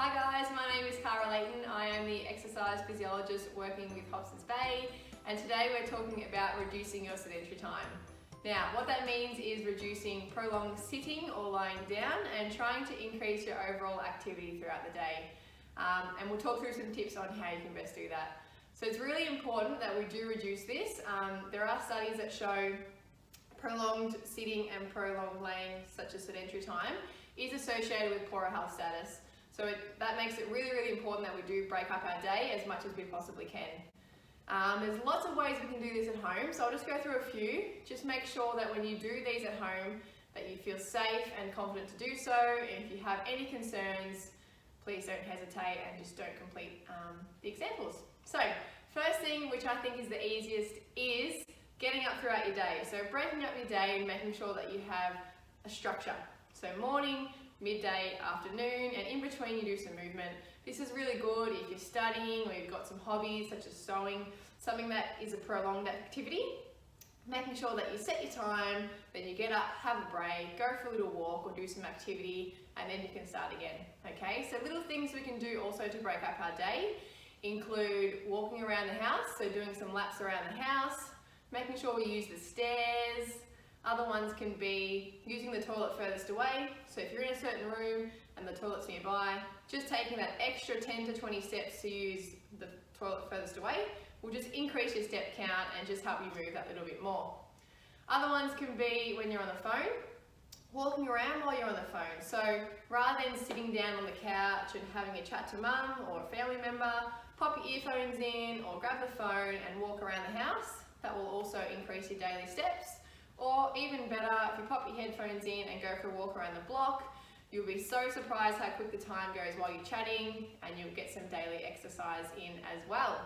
Hi guys, my name is Cara Layton. I am the exercise physiologist working with Hobsons Bay, and today we're talking about reducing your sedentary time. Now, what that means is reducing prolonged sitting or lying down and trying to increase your overall activity throughout the day. And we'll talk through some tips on how you can best do that. So it's really important that we do reduce this. There are studies that show prolonged sitting and prolonged laying, such as sedentary time, is associated with poorer health status. So that makes it really, really important that we do break up our day as much as we possibly can. There's lots of ways we can do this at home, so I'll just go through a few. Just make sure that when you do these at home, that you feel safe and confident to do so. And if you have any concerns, please don't hesitate and just don't complete the examples. So, first thing, which I think is the easiest, is getting up throughout your day. So breaking up your day and making sure that you have a structure. So morning, midday, afternoon, and in between you do some movement. This is really good if you're studying or you've got some hobbies such as sewing, something that is a prolonged activity. Making sure that you set your time, then you get up, have a break, go for a little walk or do some activity, and then you can start again. Okay, so little things we can do also to break up our day include walking around the house, so doing some laps around the house, making sure we use the stairs. Other ones can be using the toilet furthest away. So if you're in a certain room and the toilet's nearby, just taking that extra 10 to 20 steps to use the toilet furthest away will just increase your step count and just help you move that little bit more. Other ones can be when you're on the phone, walking around while you're on the phone. So rather than sitting down on the couch and having a chat to mum or a family member, pop your earphones in or grab the phone and walk around the house. That will also increase your daily steps. Or even better, if you pop your headphones in and go for a walk around the block, you'll be so surprised how quick the time goes while you're chatting, and you'll get some daily exercise in as well.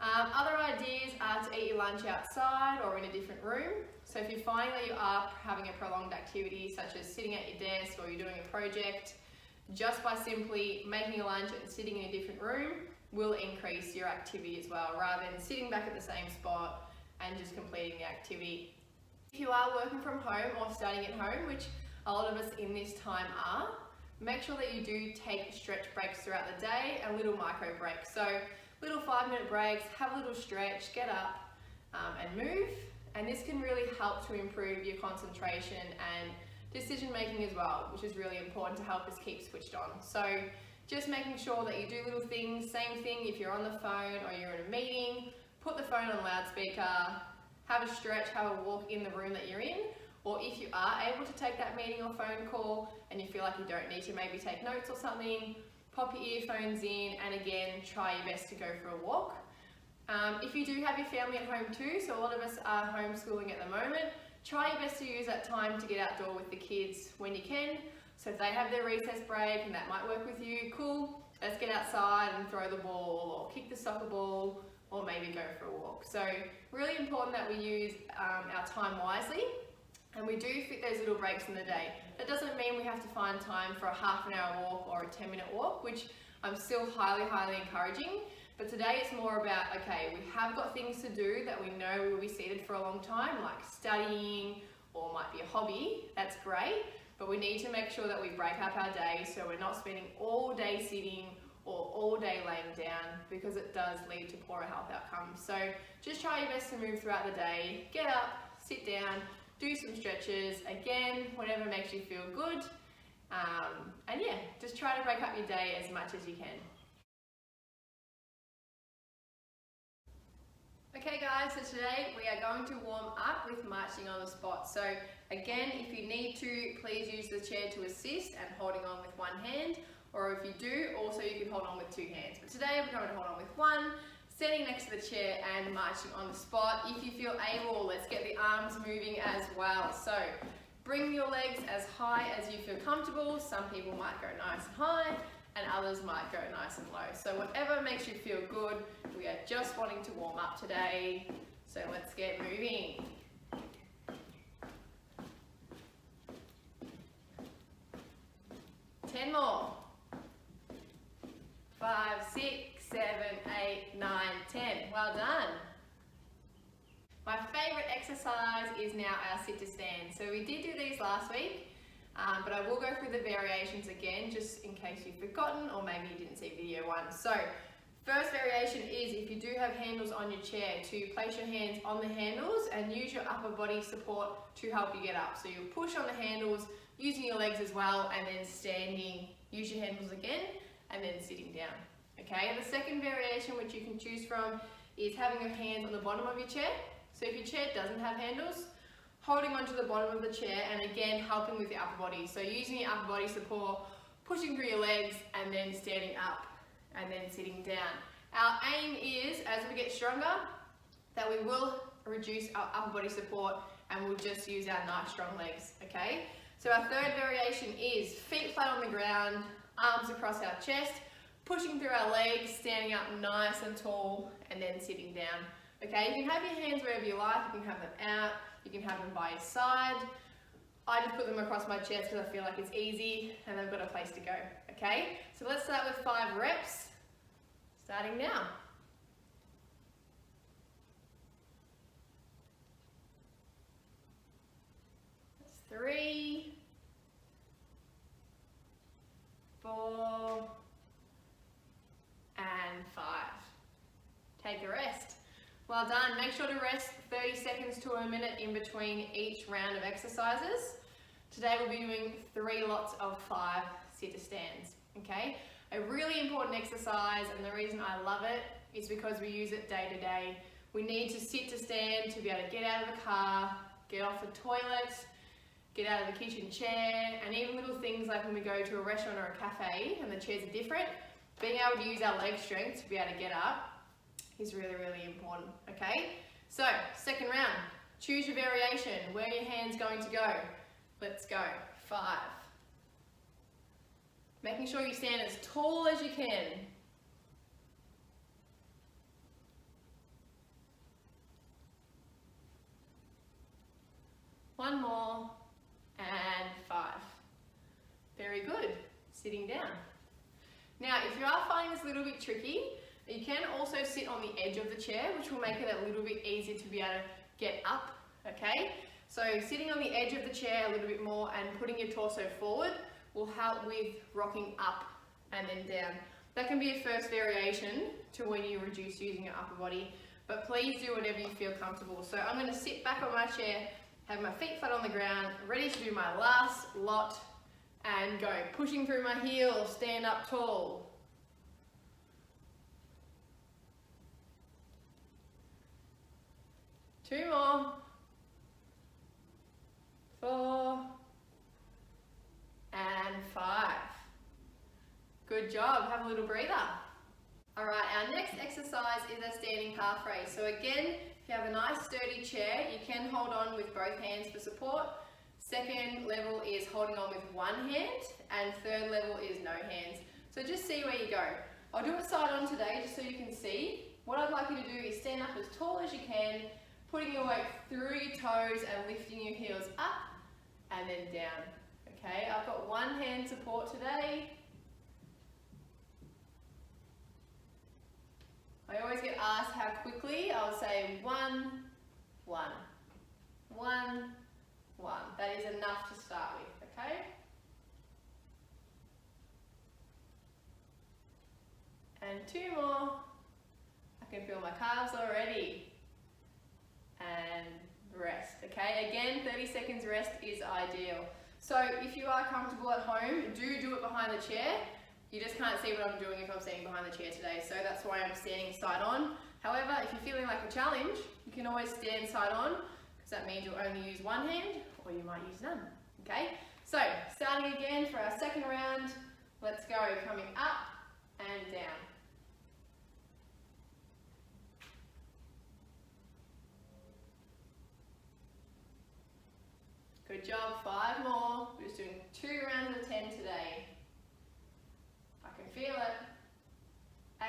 Other ideas are to eat your lunch outside or in a different room. So if you're finding that you are having a prolonged activity, such as sitting at your desk or you're doing a project, just by simply making a lunch and sitting in a different room will increase your activity as well, rather than sitting back at the same spot and just completing the activity. If you are working from home or studying at home, which a lot of us in this time are, make sure that you do take stretch breaks throughout the day and little micro breaks. So little 5-minute breaks, have a little stretch, get up and move. And this can really help to improve your concentration and decision making as well, which is really important to help us keep switched on. So just making sure that you do little things. Same thing if you're on the phone or you're in a meeting, put the phone on loudspeaker, have a stretch, have a walk in the room that you're in, or if you are able to take that meeting or phone call and you feel like you don't need to maybe take notes or something, pop your earphones in and again, try your best to go for a walk. If you do have your family at home too, so a lot of us are homeschooling at the moment, try your best to use that time to get outdoor with the kids when you can. So if they have their recess break and that might work with you, cool, let's get outside and throw the ball or kick the soccer ball, or maybe go for a walk. So really important that we use our time wisely, and we do fit those little breaks in the day. That doesn't mean we have to find time for a half an hour walk or a 10-minute walk, which I'm still highly encouraging. But today it's more about, okay, we have got things to do that we know we will be seated for a long time, like studying or might be a hobby. That's great, but we need to make sure that we break up our day so we're not spending all day sitting or all day laying down, because it does lead to poorer health outcomes. So just try your best to move throughout the day, get up, sit down, do some stretches, again, whatever makes you feel good. And yeah, just try to break up your day as much as you can. Okay guys, so today we are going to warm up with marching on the spot. So again, if you need to, please use the chair to assist and holding on with one hand. Or if you do, also you can hold on with two hands. But today we're going to hold on with one, standing next to the chair and marching on the spot. If you feel able, let's get the arms moving as well. So bring your legs as high as you feel comfortable. Some people might go nice and high and others might go nice and low. So whatever makes you feel good, we are just wanting to warm up today. So let's get moving. Ten more. 5, 6, 7, 8, 9, 10. Well done. My favourite exercise is now our sit to stand. So we did do these last week. but I will go through the variations again just in case you've forgotten or maybe you didn't see video 1. So first variation is, if you do have handles on your chair, to place your hands on the handles and use your upper body support to help you get up. So you'll push on the handles using your legs as well, and then standing, use your handles again, and then sitting down. Okay, the second variation which you can choose from is having your hands on the bottom of your chair. So if your chair doesn't have handles, holding onto the bottom of the chair and again helping with your upper body. So using your upper body support, pushing through your legs and then standing up and then sitting down. Our aim is, as we get stronger, that we will reduce our upper body support and we'll just use our nice strong legs, okay? So our third variation is feet flat on the ground, arms across our chest, pushing through our legs, standing up nice and tall, and then sitting down. Okay, you can have your hands wherever you like, you can have them out, you can have them by your side. I just put them across my chest because I feel like it's easy and they've got a place to go, okay? So let's start with 5 reps, starting now. That's 3, 4, and 5. Take a rest. Well done. Make sure to rest 30 seconds to a minute in between each round of exercises. Today we'll be doing 3 lots of 5 sit-to stands, okay? A really important exercise, and the reason I love it is because we use it day to day. We need to sit to stand to be able to get out of the car, get off the toilet, get out of the kitchen chair, and even little things like when we go to a restaurant or a cafe and the chairs are different, being able to use our leg strength to be able to get up is really, really important, okay? So, second round, choose your variation. Where are your hands going to go? Let's go. 5. Making sure you stand as tall as you can. 1 more, and 5. Very good. Sitting down. Now, if you are finding this a little bit tricky, you can also sit on the edge of the chair, which will make it a little bit easier to be able to get up, okay? So sitting on the edge of the chair a little bit more and putting your torso forward will help with rocking up and then down. That can be a first variation to when you reduce using your upper body, but please do whatever you feel comfortable. So I'm going to sit back on my chair, have my feet flat on the ground, ready to do my last lot, and go. Pushing through my heels, stand up tall. 2 more. 4. And 5. Good job. Have a little breather. Alright, our next exercise is a standing calf raise. So again, if you have a nice sturdy chair, you can hold on with both hands for support. Second level is holding on with 1 hand, and third level is no hands. So just see where you go. I'll do it side on today just so you can see. What I'd like you to do is stand up as tall as you can, putting your weight through your toes and lifting your heels up and then down. Okay, I've got 1 hand support today. I always get asked how quickly. I'll say 1, 1, 1, 1. That is enough to start with, okay? And 2 more. I can feel my calves already. And rest, okay? Again, 30 seconds rest is ideal. So if you are comfortable at home, do it behind the chair. You just can't see what I'm doing if I'm standing behind the chair today, so that's why I'm standing side on. However, if you're feeling like a challenge, you can always stand side on, because that means you'll only use 1 hand, or you might use none, okay? So, starting again for our second round, let's go, coming up and down. Good job, 5 more. We're just doing 2 rounds of 10 today. I can feel it. 8,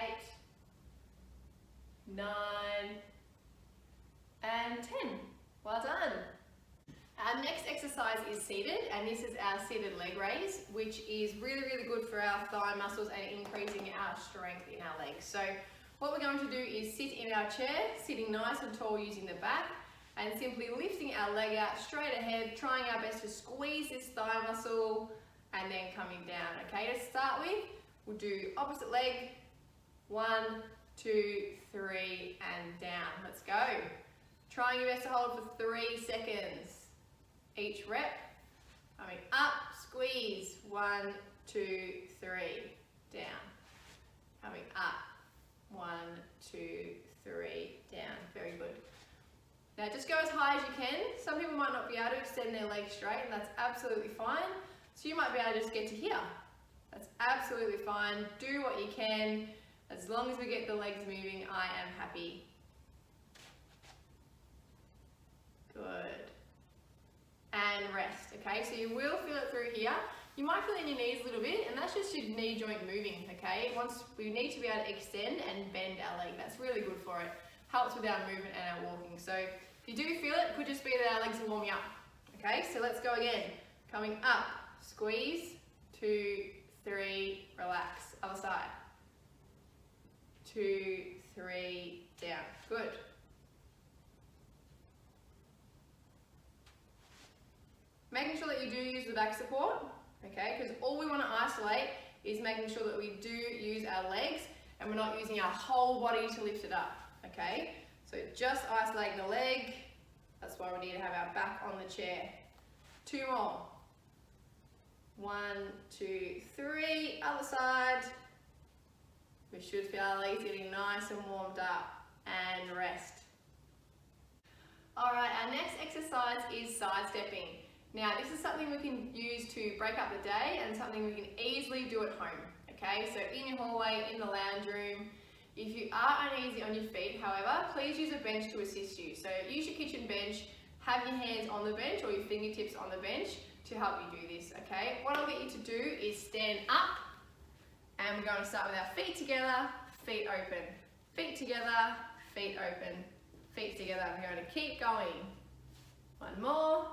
9, and 10. Well done. Our next exercise is seated, and this is our seated leg raise, which is really, really good for our thigh muscles and increasing our strength in our legs. So what we're going to do is sit in our chair, sitting nice and tall using the back, and simply lifting our leg out straight ahead, trying our best to squeeze this thigh muscle and then coming down. Okay, to start with, we'll do opposite leg, 1, 2, 3 and down. Let's go. Trying your best to hold for 3 seconds. Each rep, coming up, squeeze, 1, 2, 3, down. Coming up, 1, 2, 3, down. Very good. Now just go as high as you can. Some people might not be able to extend their legs straight, and that's absolutely fine. So you might be able to just get to here. That's absolutely fine. Do what you can. As long as we get the legs moving, I am happy. Good. And rest, okay? So you will feel it through here. You might feel it in your knees a little bit, and that's just your knee joint moving, okay? Once we need to be able to extend and bend our leg. That's really good for it. Helps with our movement and our walking. So if you do feel it, it could just be that our legs are warming up. Okay, so let's go again. Coming up, squeeze, 2, 3, relax. Other side. 2, 3, down. Good. Making sure that you do use the back support, okay, because all we want to isolate is making sure that we do use our legs and we're not using our whole body to lift it up, okay? So just isolating the leg, that's why we need to have our back on the chair. 2 more. 1, 2, 3, other side. We should feel our legs getting nice and warmed up, and rest. All right, our next exercise is side stepping. Now this is something we can use to break up the day and something we can easily do at home, okay? So in your hallway, in the lounge room. If you are uneasy on your feet, however, please use a bench to assist you. So use your kitchen bench, have your hands on the bench or your fingertips on the bench to help you do this, okay? What I'll get you to do is stand up, and we're going to start with our feet together, feet open. Feet together, feet open, feet together. We're going to keep going. 1 more.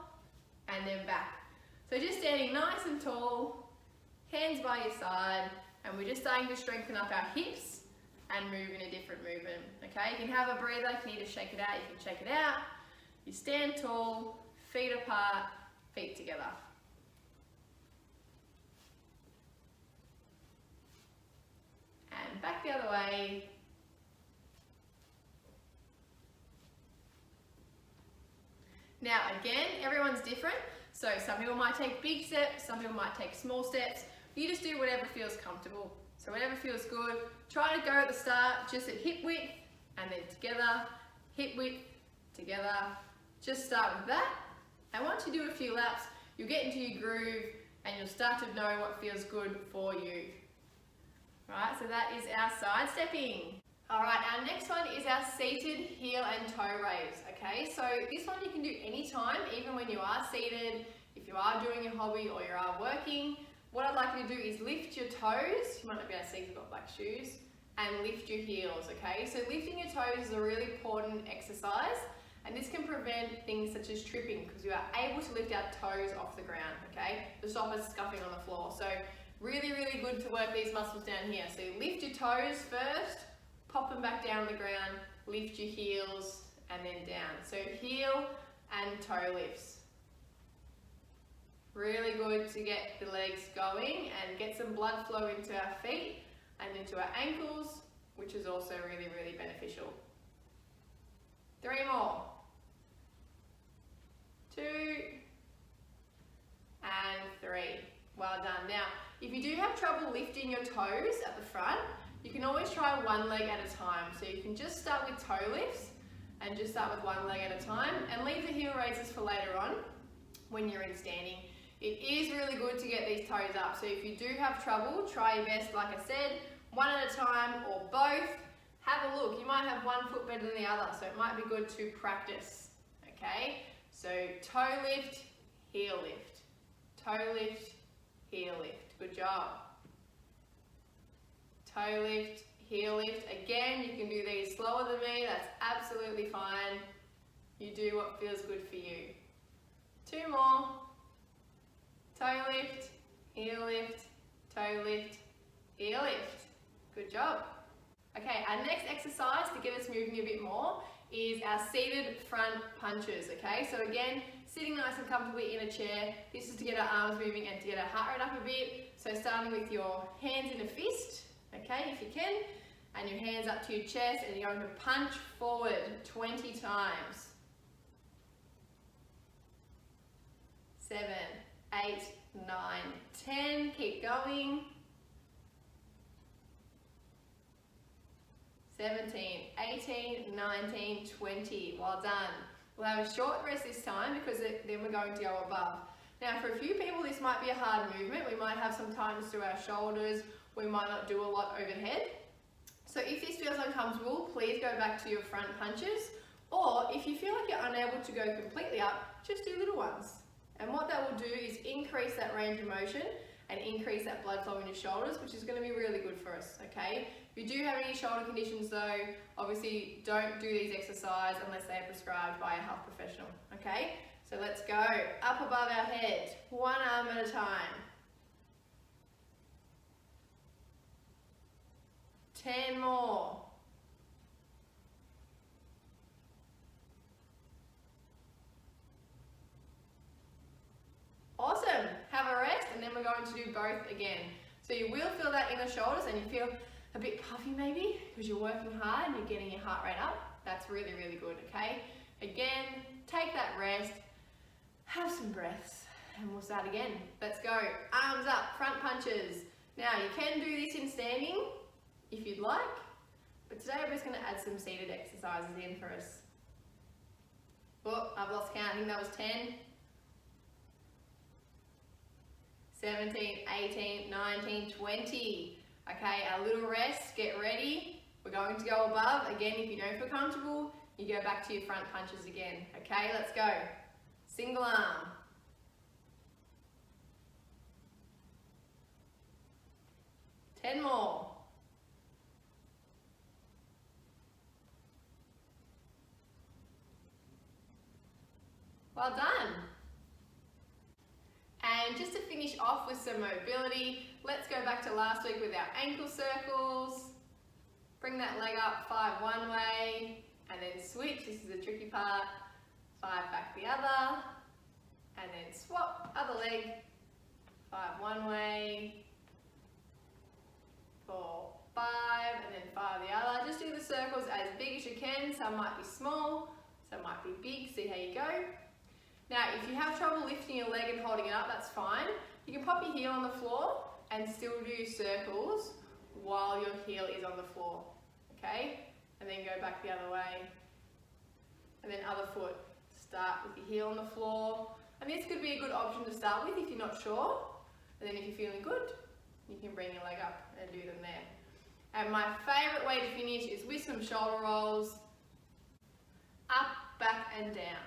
And then back. So just standing nice and tall, hands by your side, and we're just starting to strengthen up our hips and move in a different movement. Okay, you can have a breather. If you need to shake it out, you can shake it out. You stand tall, feet apart, feet together. And back the other way. Now again, everyone's different, so some people might take big steps, some people might take small steps. You just do whatever feels comfortable. So whatever feels good. Try to go at the start just at hip width, and then together, hip width, together. Just start with that, and once you do a few laps, you'll get into your groove, and you'll start to know what feels good for you. Right, so that is our side stepping. Alright, our next one is our seated heel and toe raise, okay? So this one you can do anytime, even when you are seated, if you are doing your hobby or you are working. What I'd like you to do is lift your toes, you might not be able to see if you've got black shoes, and lift your heels, okay? So lifting your toes is a really important exercise, and this can prevent things such as tripping, because you are able to lift our toes off the ground, okay? To stop us scuffing on the floor. So really, really good to work these muscles down here. So you lift your toes first, pop them back down the ground, lift your heels, and then down. So heel and toe lifts. Really good to get the legs going and get some blood flow into our feet and into our ankles, which is also really, really beneficial. 3 more. 2 and 3. Well done. Now, if you do have trouble lifting your toes at the front, you can always try one leg at a time. So you can just start with toe lifts and just start with one leg at a time and leave the heel raises for later on when you're in standing. It is really good to get these toes up. So if you do have trouble, try your best, like I said, one at a time or both. Have a look. You might have one foot better than the other, so it might be good to practice, okay? So toe lift, heel lift, toe lift, heel lift. Good job. Toe lift, heel lift. Again, you can do these slower than me. That's absolutely fine. You do what feels good for you. 2 more. Toe lift, heel lift, toe lift, heel lift. Good job. Okay, our next exercise to get us moving a bit more is our seated front punches, okay? So again, sitting nice and comfortably in a chair. This is to get our arms moving and to get our heart rate up a bit. So starting with your hands in a fist, okay, if you can, and your hands up to your chest, and you're going to punch forward 20 times. 7, 8, 9, 10, keep going. 17, 18, 19, 20, well done. We'll have a short rest this time because then we're going to go above. Now for a few people this might be a hard movement. We might have some tightness to our shoulders, we might not do a lot overhead. So if this feels uncomfortable, please go back to your front punches, or if you feel like you're unable to go completely up, just do little ones. And what that will do is increase that range of motion and increase that blood flow in your shoulders, which is going to be really good for us, okay? If you do have any shoulder conditions though, obviously don't do these exercises unless they are prescribed by a health professional, okay? So let's go, up above our head, one arm at a time. 10 more. Awesome, have a rest and then we're going to do both again. So you will feel that in the shoulders and you feel a bit puffy maybe because you're working hard and you're getting your heart rate up. That's really, really good, okay? Again, take that rest, have some breaths and we'll start again. Let's go, arms up, front punches. Now you can do this in standing if you'd like, but today I'm just going to add some seated exercises in for us. Oh, I've lost count, I think that was 10. 17, 18, 19, 20. Okay, our little rest, get ready. We're going to go above. Again, if you don't feel comfortable, you go back to your front punches again. Okay, let's go. Single arm. 10 more. Well done. And just to finish off with some mobility, let's go back to last week with our ankle circles. Bring that leg up, 5 one way, and then switch, this is the tricky part, 5 back the other, and then swap, other leg, 5 one way, 4, 5, and then 5 the other. Just do the circles as big as you can, some might be small, some might be big, see how you go. Now, if you have trouble lifting your leg and holding it up, that's fine. You can pop your heel on the floor and still do circles while your heel is on the floor, okay? And then go back the other way. And then other foot, start with your heel on the floor. And this could be a good option to start with if you're not sure. And then if you're feeling good, you can bring your leg up and do them there. And my favorite way to finish is with some shoulder rolls. Up, back and down.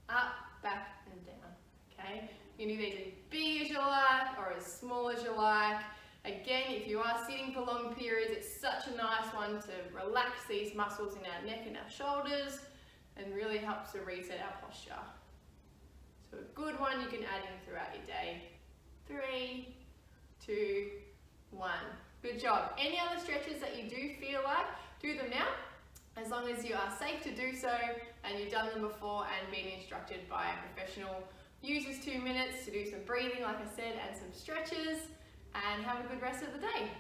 Up, back and down, okay? You can do these as big as you like or as small as you like. Again, if you are sitting for long periods, it's such a nice one to relax these muscles in our neck and our shoulders and really helps to reset our posture. So a good one you can add in throughout your day. 3, 2, 1. Good job. Any other stretches that you do feel like, do them now, as long as you are safe to do so and you've done them before and been instructed by a professional. Use this 2 minutes to do some breathing, like I said, and some stretches, and have a good rest of the day.